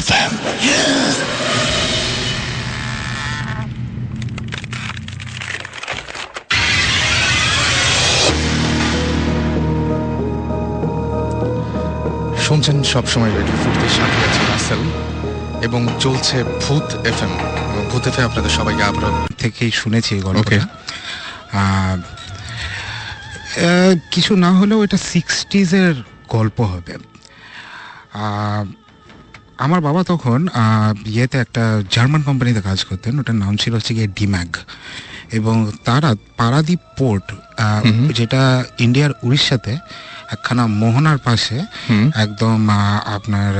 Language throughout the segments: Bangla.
FM. শুনছেন সবসময় রেডিও ফুটের সাথে আছে রাসেল এবং চলছে ভূত এফএম এবং ভূত এফএম আপনাদের সবাইকে আবার থেকেই শুনেছি এই গল্পটা। কিছু না হলেও এটা 60s এর গল্প হবে। আমার বাবা তখন ইয়েতে একটা জার্মান কোম্পানিতে কাজ করতেন, ওটার নাম ছিল হচ্ছে গিয়ে ডিম্যাগ, এবং তারা পারাদ্বীপ পোর্ট যেটা ইন্ডিয়ার উড়িষ্যাতে একখানা মোহনার পাশে একদম আপনার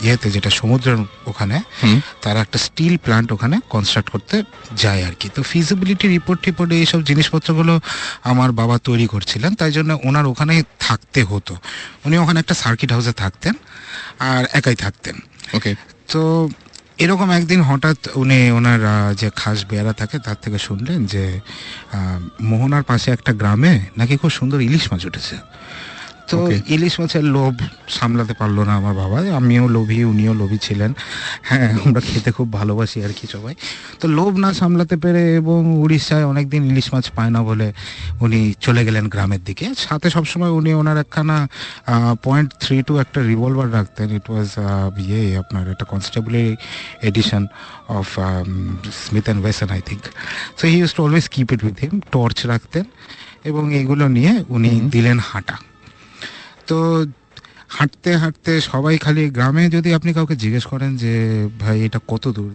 ইয়েতে যেটা সমুদ্রের ওখানে তারা একটা স্টিল প্ল্যান্ট ওখানে কনস্ট্রাক্ট করতে যায় আর কি। তো ফিজিবিলিটি রিপোর্ট টিপোর্ট এইসব জিনিসপত্রগুলো আমার বাবা তৈরি করছিলেন, তাই জন্য ওনার ওখানে থাকতে হতো। উনি ওখানে একটা সার্কিট হাউসে থাকতেন আর একাই থাকতেন। ওকে, তো এরকম একদিন হঠাৎ উনি ওনার যে খাস বেয়ারা থাকে তার থেকে শুনলেন যে মোহনার পাশে একটা গ্রামে নাকি খুব সুন্দর ইলিশ মাছ উঠেছে। তো ইলিশ মাছের লোভ সামলাতে পারলো না আমার বাবা, আমিও লোভী উনিও লোভী ছিলেন, হ্যাঁ আমরা খেতে খুব ভালোবাসি আর কি সবাই। তো লোভ না সামলাতে পেরে এবং উড়িষ্যায় অনেকদিন ইলিশ মাছ পায় না বলে উনি চলে গেলেন গ্রামের দিকে। সাথে সবসময় উনি ওনার একখানা .32 একটা রিভলভার রাখতেন। ইট ওয়াজ আপনার একটা কনস্টেবলের edition of Smith and Wesson I think. So he use to always keep it with him. Torch রাখতেন এবং এগুলো নিয়ে উনি দিলেন হাঁটা। তো হাঁটতে হাঁটতে সবাই খালি গ্রামে যদি আপনি কাউকে জিজ্ঞেস করেন যে ভাই এটা কত দূর,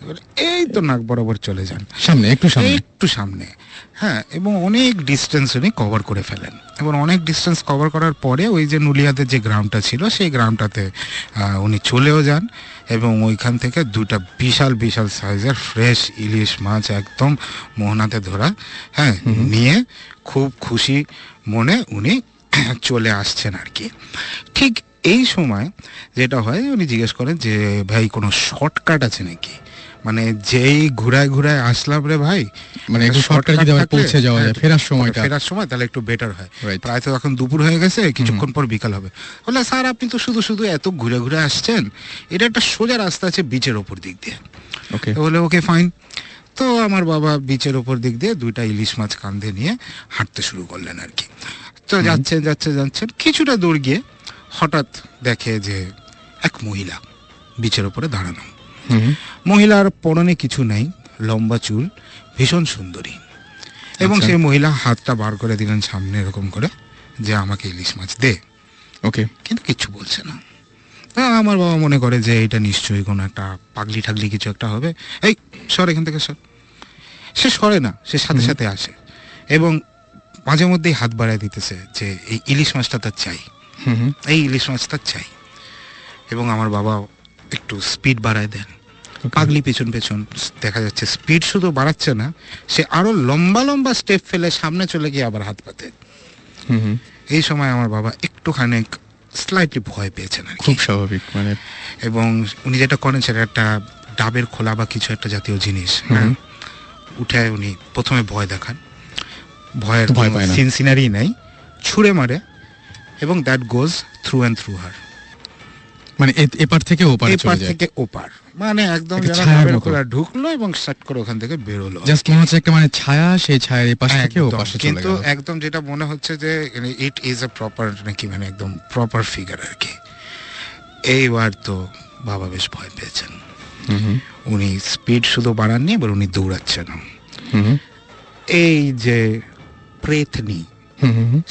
এই তো নাক বরাবর চলে যান, সামনে একটু সামনে, হ্যাঁ। এবং অনেক ডিস্টেন্স উনি কভার করে ফেলেন এবং অনেক ডিস্টেন্স কভার করার পরে ওই যে নুলিয়াদের যে গ্রামটা ছিল সেই গ্রামটাতে উনি চলেও যান এবং ওইখান থেকে দুটা বিশাল বিশাল সাইজের ফ্রেশ ইলিশ মাছ একদম মোহনাতে ধরা, হ্যাঁ, নিয়ে খুব খুশি মনে উনি চলে আসছেন আর কি। ঠিক এই সময় যেটা হয় উনি জিজ্ঞেস করেন যে ভাই কোনো শর্টকাট আছে নাকি, মানে যেই ঘুরায় ঘুরায় আসলাম রে ভাই, মানে একটু শর্টকাট যদি পৌঁছে যাওয়া যায় ফেরার সময় তাহলে একটু বেটার হয়। প্রায় তো এখন দুপুর হয়ে গেছে, কিছুক্ষণ পর বিকাল হবে। বলে স্যার আপনি তো শুধু শুধু এত ঘুরে ঘুরে আসছেন, এটা একটা সোজা রাস্তা আছে বিচের ওপর দিক দিয়ে। বলে ওকে ফাইন। তো আমার বাবা বিচের ওপর দিক দিয়ে দুইটা ইলিশ মাছ কাঁধে নিয়ে হাঁটতে শুরু করলেন আর কি। তো যাচ্ছেন কিছুটা দূর গিয়ে হঠাৎ দেখে যে এক মহিলা বিচের ওপরে দাঁড়ানো। মহিলার পরনে কিছু নাই, লম্বা চুল, ভীষণ সুন্দরী, এবং সেই মহিলা হাতটা বার করে দিলেন সামনে এরকম করে যে আমাকে ইলিশ মাছ দে। ওকে, কিন্তু কিছু বলছে না। আমার বাবা মনে করে যে এটা নিশ্চয়ই কোনো একটা পাগলি ঠাগলি কিছু একটা হবে, এই সর এখান থেকে সর। সে সরে না, সে সাথে সাথে আসে এবং মাঝে মধ্যেই হাত বাড়ায় দিতেছে যে এই ইলিশ মাছটা তার চাই, এই ইলিশ মাছটা চাই। এবং আমার বাবা একটু স্পিড বাড়ায় দেন। পাগলি পেছন পেছন দেখা যাচ্ছে স্পিড শুধু বাড়াচ্ছে না, সে আরো লম্বা লম্বা স্টেপ ফেলে সামনে চলে গিয়ে আবার হাত পাতে। এই সময় আমার বাবা একটুখানি স্লাইটলি ভয় পেয়েছেন, খুব স্বাভাবিক মানে। এবং উনি যেটা করেন সেটা একটা ডাবের খোলা বা কিছু একটা জাতীয় জিনিস, উঠে উনি প্রথমে ভয় দেখান। ভয়ের সিনসিনারি নাই, ছুঁড়ে মারে এবং that goes through and through her, মানে এপার থেকে ওপার, মানে একদম ঢুকলো এবং সাট করে ওখান থেকে বেরোলো। জাস্ট মনে হচ্ছে একটা মানে ছায়া, সেই ছায়ার এপাশ থেকে ওপাশে চলে গেল। কিন্তু একদম যেটা মনে হচ্ছে যে ইট ইজ আ প্রপার নাকি মানে একদম প্রপার ফিগার আর কি। এইবার তো বাবা বেশ ভয় পেয়েছেন। উনি স্পিড শুধু বাড়াননি, এবার উনি দৌড়াচ্ছেন। এই যে প্রেতনি,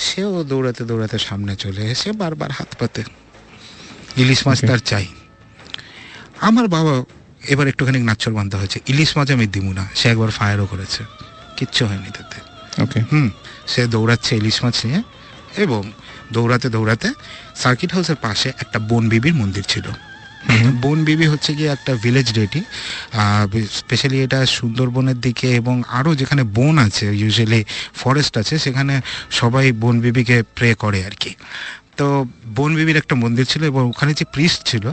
সেও দৌড়াতে দৌড়াতে সামনে চলে এসে বারবার হাত পাতে, ইলিশ মাছ তার চাই। আমার বাবা এবার একটুখানি নাচ্ছর বান্ধা হয়েছে, ইলিশ মাছ আমি দিব না। সে একবার ফায়ারও করেছে, কিচ্ছু হয়নি তাতে। সে দৌড়াচ্ছে ইলিশ মাছ নিয়ে এবং দৌড়াতে দৌড়াতে সার্কিট হাউসের পাশে একটা বন বিবির মন্দির ছিল। বন বিবি হচ্ছে গিয়ে একটা ভিলেজ ডেটি, স্পেশালি এটা সুন্দরবনের দিকে এবং আরও যেখানে বন আছে, ইউজুয়ালি ফরেস্ট আছে, সেখানে সবাই বন বিবিকে প্রে করে আর কি। তো বন বিবির একটা মন্দির ছিল এবং ওখানে যে প্রিস্ট ছিল,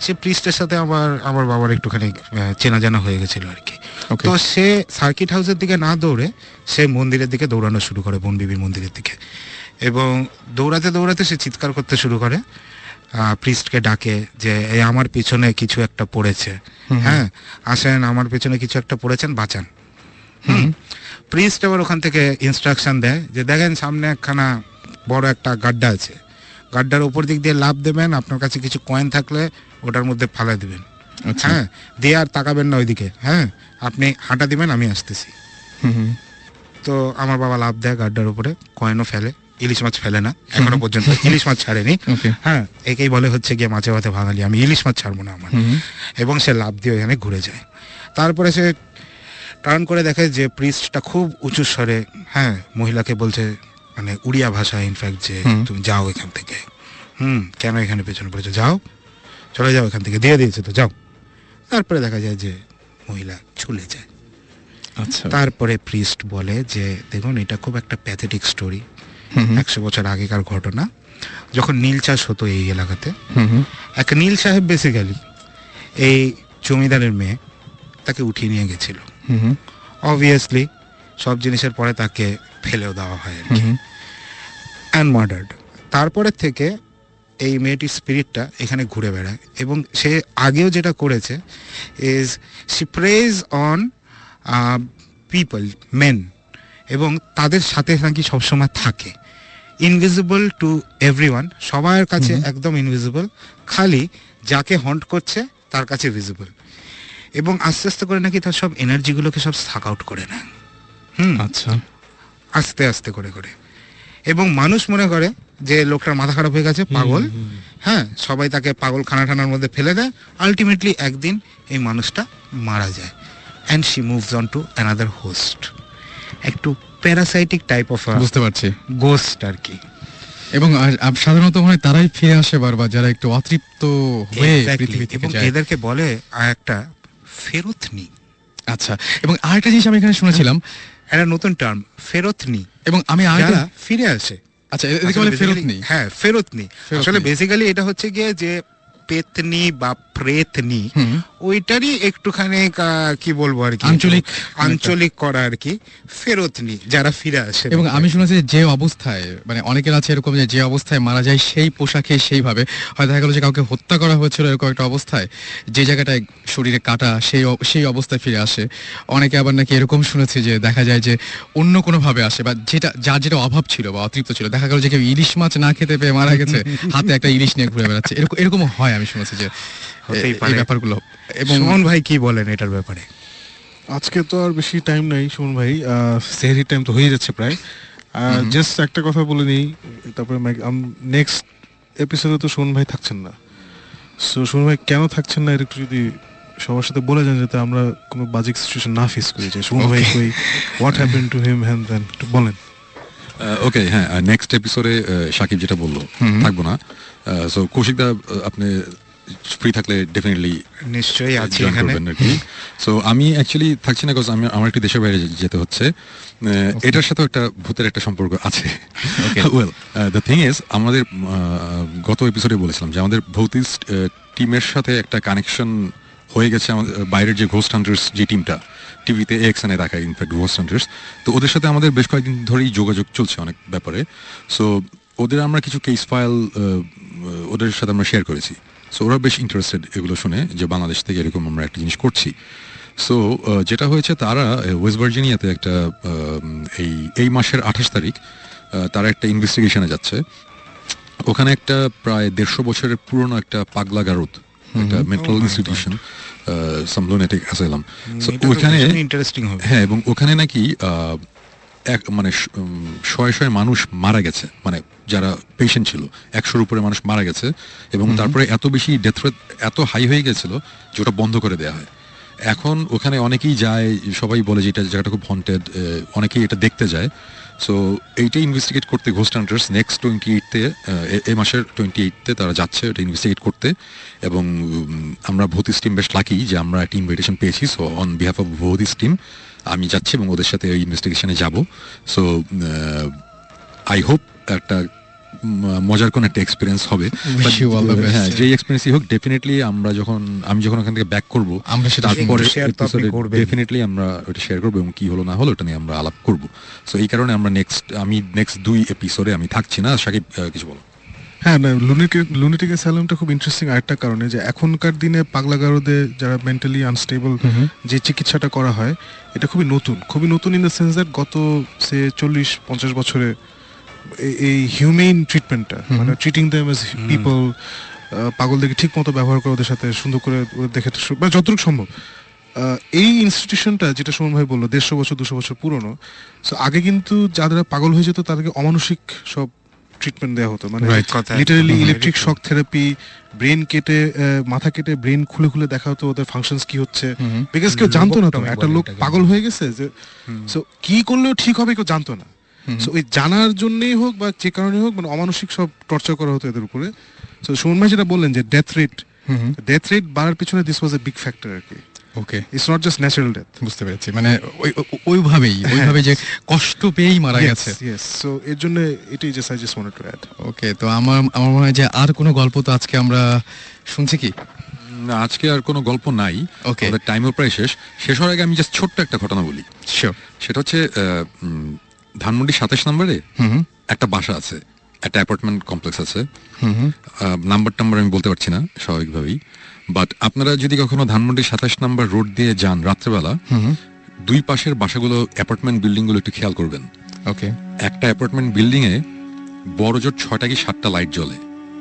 সে প্রিস্টের সাথে আমার বাবার একটুখানি চেনা জানা হয়ে গেছিল আর কি। তো সে সার্কিট হাউসের দিকে না দৌড়ে সে মন্দিরের দিকে দৌড়ানো শুরু করে, বন বিবির মন্দিরের দিকে। এবং দৌড়াতে দৌড়াতে সে চিৎকার করতে শুরু করে, প্রিস্টকে ডাকে যে এই আমার পিছনে কিছু একটা পড়েছে, হ্যাঁ আসেন আমার পিছনে কিছু একটা পড়েছেন, বাঁচান। প্রিস্ট এবার ওখান থেকে ইনস্ট্রাকশন দেয় যে দেখেন সামনে একখানা বড় একটা গাড্ডা আছে, গাড্ডার উপর দিক দিয়ে লাফ দেবেন, আপনার কাছে কিছু কয়েন থাকলে ওটার মধ্যে ফালা দিবেন, হ্যাঁ দিয়ে আর তাকাবেন না ওইদিকে, হ্যাঁ আপনি হাঁটা দিবেন, আমি আসতেছি। তো আমার বাবা লাফ দেয় গাড্ডার উপরে, কয়েনও ফেলে, ইলিশ মাছ ফেলে না এখনো পর্যন্ত, ইলিশ মাছ ছাড়েনি। হ্যাঁ একেই বলে হচ্ছে গিয়ে মাছে ভাতে ভাঙালি, আমি ইলিশ মাছ ছাড়বো না আমার। এবং সে লাফ দিয়ে ওখানে ঘুরে যায়। তারপরে সে টার্ন করে দেখে যে প্রিস্টটা খুব উঁচু স্বরে হ্যাঁ মহিলাকে বলছে, মানে উড়িয়া ভাষা ইনফ্যাক্ট, যে তুমি যাও এখান থেকে, কেন এখানে পেছনে পড়েছো, যাও চলে যাও এখান থেকে, দিয়ে দিয়েছে তো যাও। তারপরে দেখা যায় যে মহিলা চলে যায়। আচ্ছা তারপরে প্রিস্ট বলে যে দেখুন এটা খুব একটা প্যাথেটিক স্টোরি, 100 বছর আগেকার ঘটনা, যখন নীল চাষ হতো এই এলাকাতে, এক নীল সাহেব বেসিক্যালি এই জমিদারের মেয়ে তাকে উঠিয়ে নিয়ে গেছিল। অবভিয়াসলি সব জিনিসের পরে তাকে ফেলেও দেওয়া হয় আর কি, অ্যান্ড মার্ডার্ড। তারপরে থেকে এই মেয়েটির স্পিরিটটা এখানে ঘুরে বেড়ায়, এবং সে আগেও যেটা করেছে is she preys on people, men, এবং তাদের সাথে নাকি সবসময় থাকে, ইনভিজিবল টু এভরিওয়ান, সবার কাছে একদম ইনভিজিবল, খালি যাকে হন্ট করছে তার কাছে ভিজিবল, এবং আস্তে আস্তে করে নাকি তার সব এনার্জিগুলোকে সব সাক আউট করে নেয়। আচ্ছা আস্তে আস্তে করে করে, এবং মানুষ মনে করে যে লোকটার মাথা খারাপ হয়ে গেছে, পাগল, হ্যাঁ সবাই তাকে পাগল খানার মধ্যে ফেলে দেয়। আলটিমেটলি একদিন এই মানুষটা মারা যায়, and she moves on to another host, একটু প্যারাসাইটিক টাইপ অফ, বুঝতে পারছি, গোস্ট আর কি। এবং সাধারণত মনে হয় তারাই ফিরে আসে বারবার, যারা একটু অতৃপ্ত হয়ে পৃথিবী থেকে যায়, এদেরকে বলে একটা ফেরতনি। আচ্ছা, এবং আরেকটা জিনিস আমি এখানে শুনেছিলাম, একটা নতুন টার্ম ফেরতনি, এবং আমি যারা ফিরে আসে। আচ্ছা এদেরকে বলে ফেরতনি। হ্যাঁ ফেরতনি, আসলে বেসিক্যালি এটা হচ্ছে গিয়ে যে পেতনি বা প্রেতনি, ওইটারই একটুখানি কি বলবো আর কি, আঞ্চলিক করা আর কি, ফেরতনি যারা ফিরে আসে। এবং আমি শুনেছি যে অবস্থায়, মানে অনেকের আছে এরকম যে অবস্থায় মারা যায় সেই পোশাকে সেইভাবে, হয় দেখা গেল যে কাউকে হত্যা করা হয়েছিল এরকম একটা অবস্থায়, যে জায়গাটায় শরীরে কাটা সেই অবস্থায় ফিরে আসে। অনেকে আবার নাকি এরকম শুনেছি যে দেখা যায় যে অন্য কোনো ভাবে আসে, বা যার যেটা অভাব ছিল বা অতৃপ্ত ছিল, দেখা গেল যে কেউ ইলিশ মাছ না খেতে পেয়ে মারা গেছে, হাতে একটা ইলিশ নিয়ে ঘুরে বেড়াচ্ছে, এরকম হয় আমি শুনেছি যে এই ব্যাপারগুলো। এবং সুমন ভাই কি বলেন এটার ব্যাপারে? আজকে তো আর বেশি টাইম নাই সুমন ভাই, সেহরির টাইম তো হয়ে যাচ্ছে প্রায়। জাস্ট একটা কথা বলে নিই, তারপরে নেক্সট এপিসোডে তো সুমন ভাই থাকছেন না। সো সুমন ভাই কেন থাকছেন না, এটা একটু যদি সবার সাথে বলে যান, যাতে আমরা কোনো বাজিক সিচুয়েশন না ফেস করি, যে সুমন ভাই কই, what happened to him, and then একটু বলেন। ওকে, হ্যাঁ, নেক্সট এপিসোডে সাকিব যেটা বললো, থাকবো না। সো কৌশিকদা আপনি ফ্রি থাকলে ডেফিনেটলি নিশ্চয়ই আছি এখানে। সো আমি অ্যাকচুয়ালি থাকছি না, বিকজ আমার একটু দেশের বাইরে যেতে হচ্ছে। এটার সাথেও একটা ভূতের একটা সম্পর্ক আছে। ওয়েল, দ্য থিং ইজ, আমাদের গত এপিসোডে বলেছিলাম যে আমাদের ভৌতিস্ট টিমের সাথে একটা কানেকশন হয়ে গেছে, আমাদের বাইরের যে ঘোস্ট হান্টার্স যে টিমটা টিভিতে এক্সএনে দেখায়, ইনফ্যাক্ট ঘোস্ট হান্টার্স, তো ওদের সাথে আমাদের বেশ কয়েকদিন ধরেই যোগাযোগ চলছে অনেক ব্যাপারে। সো ওদের আমরা কিছু কেস ফাইল ওদের সাথে আমরা শেয়ার করেছি। সো ওরা বেশ ইন্টারেস্টেড এগুলো শুনে, যে বাংলাদেশ থেকে এরকম আমরা একটা জিনিস করছি। সো যেটা হয়েছে, তারা ওয়েস্ট ভার্জিনিয়াতে একটা এই মাসের 28 তারিখ তারা একটা ইনভেস্টিগেশনে যাচ্ছে। ওখানে একটা প্রায় 150 বছরের পুরনো একটা পাগলা গারদ, একটা মেন্টাল ইনস্টিটিউশন, সাম লুনাটিক অ্যাসাইলাম। সো ওখানে ইন্টারেস্টিং হবে। হ্যাঁ, এবং ওখানে নাকি মানে শয়ে মানুষ মারা গেছে, মানে যারা পেশেন্ট ছিল 100-র উপরে মানুষ মারা গেছে, এবং তারপরে এত বেশি ডেথ রেট এত হাই হয়ে গেছিল যে ওটা বন্ধ করে দেওয়া হয়। এখন ওখানে অনেকেই যায়, সবাই বলে যে এটা জায়গাটা খুব হন্টেড, অনেকেই এটা দেখতে যায়। সো এইটা ইনভেস্টিগেট করতে ঘোস্ট হান্টার্স নেক্সট 28-তে, এই মাসের 28-তে তারা যাচ্ছে এটা ইনভেস্টিগেট করতে। এবং আমরা ভৌতিস টিম বেশ লাকি যে আমরা একটা ইনভিটেশন পেয়েছি। সো অন বিহাফ অফ ভৌতিস টিম আমি যাচ্ছি এবং ওদের সাথে ওই ইনভেস্টিগেশনে যাব। সো আই হোপ একটা মজার কোন একটা এক্সপিরিয়েন্স হবে। হ্যাঁ, যে এক্সপিরিয়েন্সই হোক, ডেফিনেটলি আমি যখন ওখান থেকে ব্যাক করবো, আমরা সেটা তারপরে ডেফিনেটলি আমরা ওটা শেয়ার করবো, এবং কি হলো না হলো ওটা নিয়ে আমরা আলাপ করবো। সো এই কারণে আমরা নেক্সট 2 এপিসোডে আমি থাকছি না। সাকিব কিছু বলো। হ্যাঁ না, লুনেটিক অ্যাসাইলামটা খুব ইন্টারেস্টিং আরেকটা কারণে, যে এখনকার দিনে পাগলাগারদে যারা মেন্টালি আনস্টেবল যে চিকিৎসাটা করা হয়, এটা খুবই নতুন ইন দ্য সেন্স দ্যাট গত সে 40-50 বছরে এই হিউম্যান ট্রিটমেন্টটা, মানে ট্রিটিং দেম অ্যাজ পিপল, পাগলদেরকে ঠিক মতো ব্যবহার করে ওদের সাথে সুন্দর করে ওদের দেখে মানে যতটুকু সম্ভব, এই ইনস্টিটিউশনটা যেটা সুমন ভাই বললো 150 বছর 200 বছর পুরনো। সো আগে কিন্তু যারা পাগল হয়ে যেত তাদেরকে অমানসিক সব ট্রিটমেন্ট দেওয়া হতো, মানে literally electric shock therapy, brain কেটে মাথা কেটে ব্রেন খুলে খুলে দেখা হতো ওদের ফাংশনস কি হচ্ছে, বিকজ কেউ জানতো না তো একটা লোক পাগল হয়ে গেছে যে, সো কি করলেও ঠিক হবে কেউ জানতো না। সো ওই জানার জন্যই হোক বা যে কারণে হোক, মানে অমানসিক সব টর্চার করা হতো এদের উপরে। সো সুমন ভাই যেটা বললেন যে ডেথ রেট বাড়ার পিছনে this was a big factor আর কি। Okay, it's not just natural death. বুঝতে পেরেছি, মানে ওইভাবে যে কষ্ট পেয়েই মারা গেছে। সো এর জন্য এটাই just I just wanted to add. Okay, তো আমার মনে হয় যে আর কোনো গল্প তো আজকে আমরা শুনছি কি? না, আজকে আর কোনো গল্প নাই, ওকে, আমাদের টাইমও প্রায় শেষ হওয়ার আগে আমি জাস্ট ছোট্ট একটা ঘটনা বলি। শিওর। সেটা হচ্ছে ধানমন্ডি 27 নম্বরে একটা বাসা আছে, একটা অ্যাপার্টমেন্ট কমপ্লেক্স আছে, নাম্বার আমি বলতে পারছি না স্বাভাবিকভাবেই, বাট আপনারা যদি কখনো ধানমন্ডি 27 নম্বর রোড দিয়ে যান রাত্রেবেলা, দুই পাশের বাসাগুলো অ্যাপার্টমেন্ট বিল্ডিং গুলো একটু খেয়াল করবেন। ওকে, একটা অ্যাপার্টমেন্ট বিল্ডিং এ বড় জোর 6টা কি 7টা লাইট জ্বলে,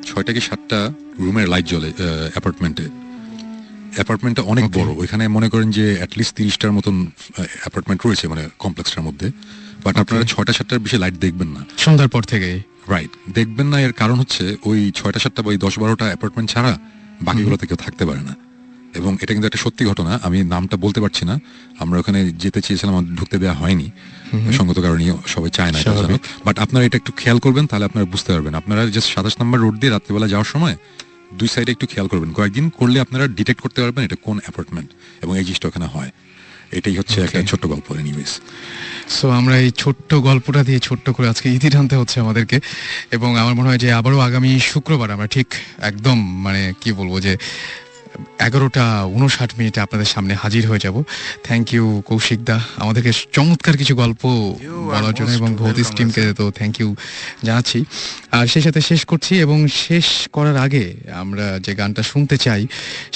6টা কি 7টা রুমের লাইট জ্বলে অ্যাপার্টমেন্টটা অনেক বড়, ওইখানে মনে করেন যে অ্যাটলিস্ট 30টার মতন অ্যাপার্টমেন্ট রয়েছে মানে কমপ্লেক্সটার মধ্যে, বাট আপনারা 6টা-7টার বেশি লাইট দেখবেন না সন্ধ্যার পর থেকে। রাইট, দেখবেন না। এর কারণ হচ্ছে ওই 6টা-7টা বা 10-12টা অ্যাপার্টমেন্ট ছাড়া বাকিগুলোতে কেউ থাকতে পারে না। এবং এটা কিন্তু একটা সত্যি ঘটনা, আমি নামটা বলতে পারছি না, আমরা ওখানে যেতে চেয়েছিলাম, ঢুকতে দেওয়া হয়নি সঙ্গত কারণে, সবাই চায় না, বাট আপনারা এটা একটু খেয়াল করবেন, তাহলে আপনারা বুঝতে পারবেন। আপনারা জাস্ট 27 নম্বর রোড দিয়ে রাত্রিবেলা যাওয়ার সময় দুই সাইডে একটু খেয়াল করবেন, কয়েকদিন করলে আপনারা ডিটেক্ট করতে পারবেন এটা কোন অ্যাপার্টমেন্ট, এবং এই জিনিসটা ওখানে হয়। এটাই হচ্ছে একটা ছোট্ট গল্প এনিওয়েজ। সো আমরা এই ছোট্ট গল্পটা দিয়ে ছোট্ট করে আজকে ইতি টানতে হচ্ছে আমাদেরকে, এবং আমার মনে হয় যে আবারও আগামী শুক্রবার আমরা ঠিক একদম মানে কি বলবো যে 11:59 আপনাদের সামনে হাজির হয়ে যাব। থ্যাংক ইউ কৌশিক দা আমাদেরকে চমৎকার কিছু গল্প বলার জন্য, এবং ভৌতিস টিমকে তো থ্যাংক ইউ জানাচ্ছি। আর সেই সাথে শেষ করছি, এবং শেষ করার আগে আমরা যে গানটা শুনতে চাই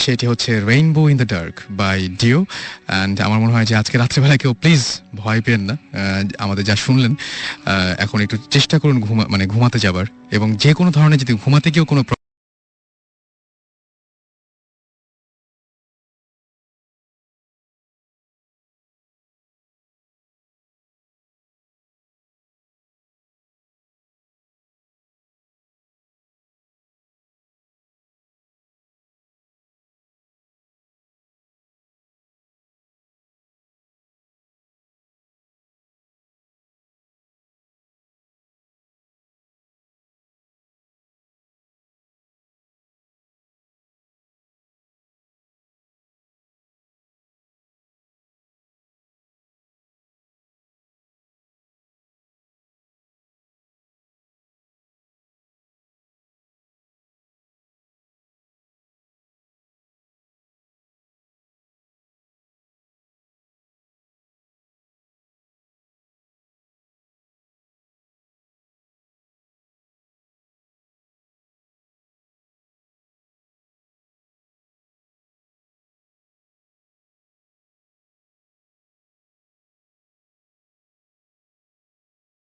সেটি হচ্ছে rainbow in the dark by Dio. And আমার মনে হয় যে আজকে রাত্রেবেলা কেউ প্লিজ ভয় পেন না, আমাদের যা শুনলেন এখন একটু চেষ্টা করুন ঘুমাতে যাবার, এবং যে কোনো ধরনের যদি ঘুমাতে গিয়েও কোনো